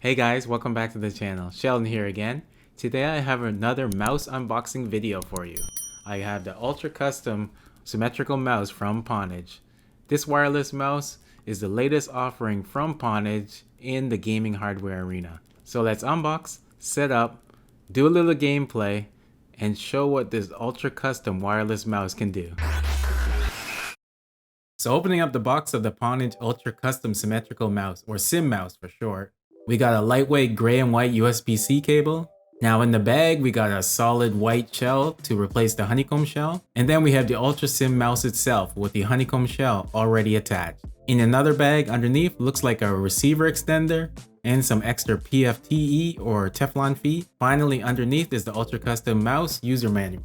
Hey guys, welcome back to the channel. Sheldon here again. Today I have another mouse unboxing video for you. I have the ultra custom symmetrical mouse from Pwnage. This wireless mouse is the latest offering from Pwnage in the gaming hardware arena. So let's unbox, set up, do a little gameplay, and show what this ultra custom wireless mouse can do. So opening up the box of the Pwnage Ultra Custom Symmetrical Mouse, or Symm mouse for short, we got a lightweight gray and white USB-C cable. Now in the bag, we got a solid white shell to replace the honeycomb shell. And then we have the Ultra Symm mouse itself with the honeycomb shell already attached. In another bag underneath looks like a receiver extender and some extra PTFE or Teflon feet. Finally underneath is the Ultra Custom Mouse user manual.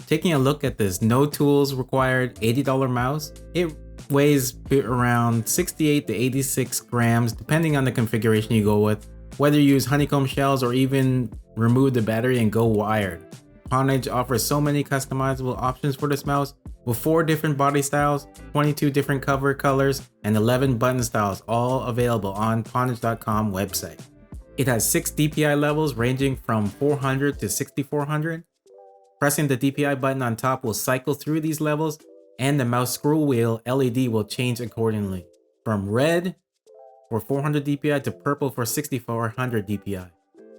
Taking a look at this no tools required $80 mouse, it weighs around 68 to 86 grams depending on the configuration you go with, whether you use honeycomb shells or even remove the battery and go wired. Pwnage offers so many customizable options for this mouse with 4 different body styles, 22 different cover colors, and 11 button styles, all available on Pwnage.com website. It has 6 DPI levels ranging from 400 to 6400. Pressing the DPI button on top will cycle through these levels, and the mouse scroll wheel LED will change accordingly, from red for 400 DPI to purple for 6400 DPI.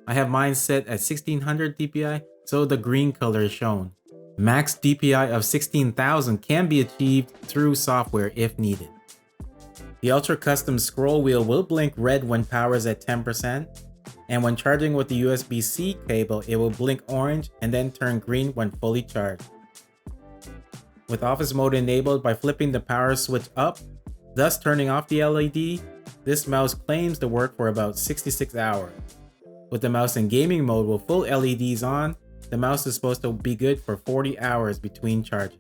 I have mine set at 1600 DPI, so the green color is shown. Max DPI of 16,000 can be achieved through software if needed. The Ultra Custom scroll wheel will blink red when power is at 10%, and when charging with the USB-C cable, it will blink orange and then turn green when fully charged. With office mode enabled by flipping the power switch up, thus turning off the LED, this mouse claims to work for about 66 hours. With the mouse in gaming mode with full LEDs on, the mouse is supposed to be good for 40 hours between charges.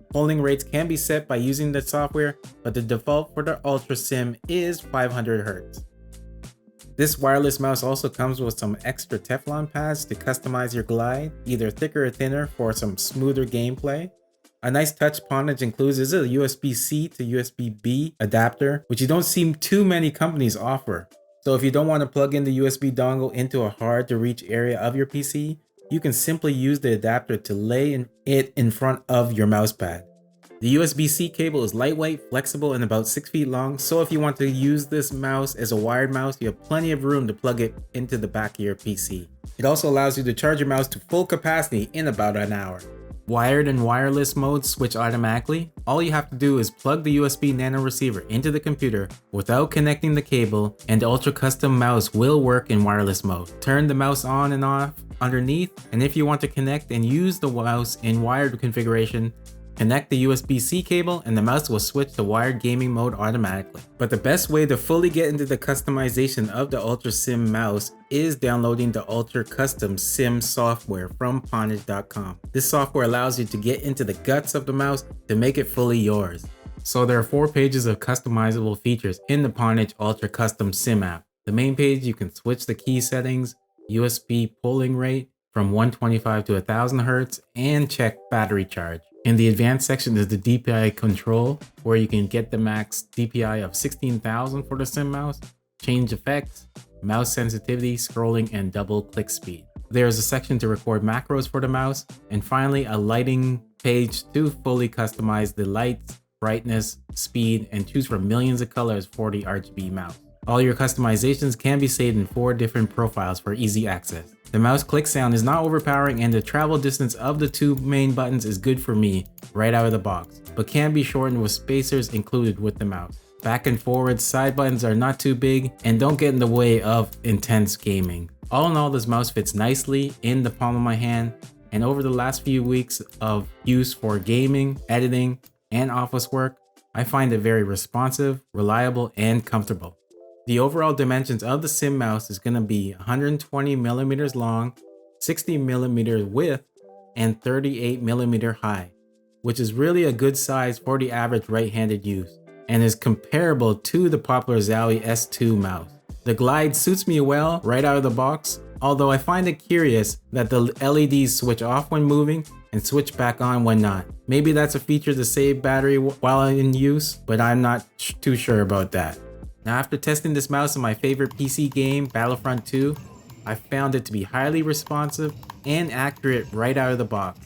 Polling rates can be set by using the software, but the default for the Ultra Symm is 500 Hz. This wireless mouse also comes with some extra Teflon pads to customize your glide, either thicker or thinner for some smoother gameplay. A nice touch Pwnage includes is a USB-C to USB-B adapter, which you don't see too many companies offer. So if you don't want to plug in the USB dongle into a hard to reach area of your PC, you can simply use the adapter to lay it in front of your mouse pad. The USB-C cable is lightweight, flexible, and about 6 feet long, so if you want to use this mouse as a wired mouse, you have plenty of room to plug it into the back of your PC. It also allows you to charge your mouse to full capacity in about an hour. Wired and wireless modes switch automatically. All you have to do is plug the USB nano receiver into the computer without connecting the cable, and the Ultra Custom mouse will work in wireless mode. Turn the mouse on and off underneath, and if you want to connect and use the mouse in wired configuration, connect the USB-C cable and the mouse will switch to wired gaming mode automatically. But the best way to fully get into the customization of the Ultra Symm mouse is downloading the Ultra Custom Symm software from Pwnage.com. This software allows you to get into the guts of the mouse to make it fully yours. So there are 4 pages of customizable features in the Pwnage Ultra Custom Symm app. The main page, you can switch the key settings, USB polling rate from 125 to 1000 Hz, and check battery charge. In the advanced section is the DPI control, where you can get the max DPI of 16,000 for the Symm mouse, change effects, mouse sensitivity, scrolling, and double click speed. There is a section to record macros for the mouse, and finally a lighting page to fully customize the lights, brightness, speed, and choose from millions of colors for the RGB mouse. All your customizations can be saved in 4 different profiles for easy access. The mouse click sound is not overpowering, and the travel distance of the 2 main buttons is good for me right out of the box, but can be shortened with spacers included with the mouse. Back and forward side buttons are not too big and don't get in the way of intense gaming. All in all, this mouse fits nicely in the palm of my hand, and over the last few weeks of use for gaming, editing, and office work, I find it very responsive, reliable, and comfortable. The overall dimensions of the Symm mouse is going to be 120 millimeters long, 60 millimeters width, and 38 millimeter high, which is really a good size for the average right-handed use, and is comparable to the popular Zowie S2 mouse. The glide suits me well right out of the box, although I find it curious that the LEDs switch off when moving and switch back on when not. Maybe that's a feature to save battery while in use, but I'm not too sure about that. Now after testing this mouse in my favorite PC game, Battlefront 2, I found it to be highly responsive and accurate right out of the box.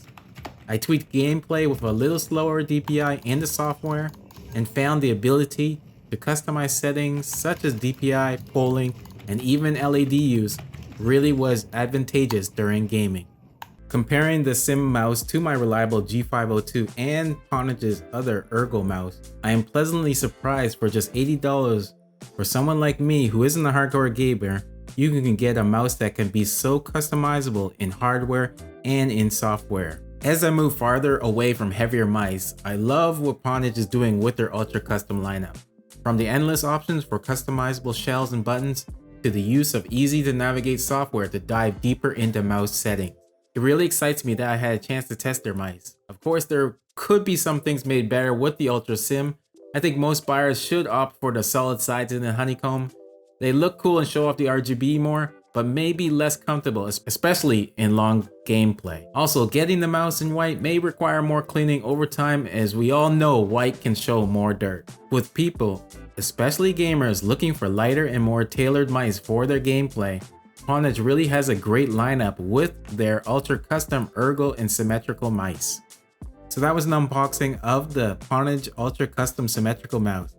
I tweaked gameplay with a little slower DPI in the software and found the ability to customize settings such as DPI, polling, and even LED use really was advantageous during gaming. Comparing the Symm mouse to my reliable G502 and Pwnage's other Ergo mouse, I am pleasantly surprised for just $80 for someone like me who isn't a hardcore gamer. You can get a mouse that can be so customizable in hardware and in software. As I move farther away from heavier mice, I love what Pwnage is doing with their ultra custom lineup. From the endless options for customizable shells and buttons, to the use of easy to navigate software to dive deeper into mouse settings. It really excites me that I had a chance to test their mice. Of course, there could be some things made better with the Ultra Symm. I think most buyers should opt for the solid sides in the honeycomb. They look cool and show off the RGB more, but maybe less comfortable, especially in long gameplay. Also, getting the mouse in white may require more cleaning over time, as we all know white can show more dirt. With people, especially gamers, looking for lighter and more tailored mice for their gameplay, Pwnage really has a great lineup with their ultra custom Ergo and Symmetrical mice. So that was an unboxing of the Pwnage Ultra Custom Symmetrical mouse.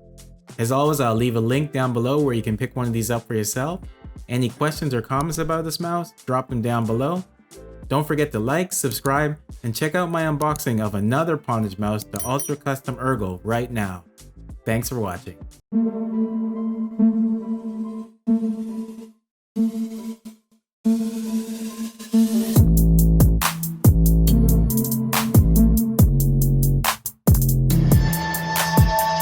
As always, I'll leave a link down below where you can pick one of these up for yourself. Any questions or comments about this mouse, drop them down below. Don't forget to like, subscribe, and check out my unboxing of another Pwnage mouse, the Ultra Custom Ergo, right now. Thanks for watching.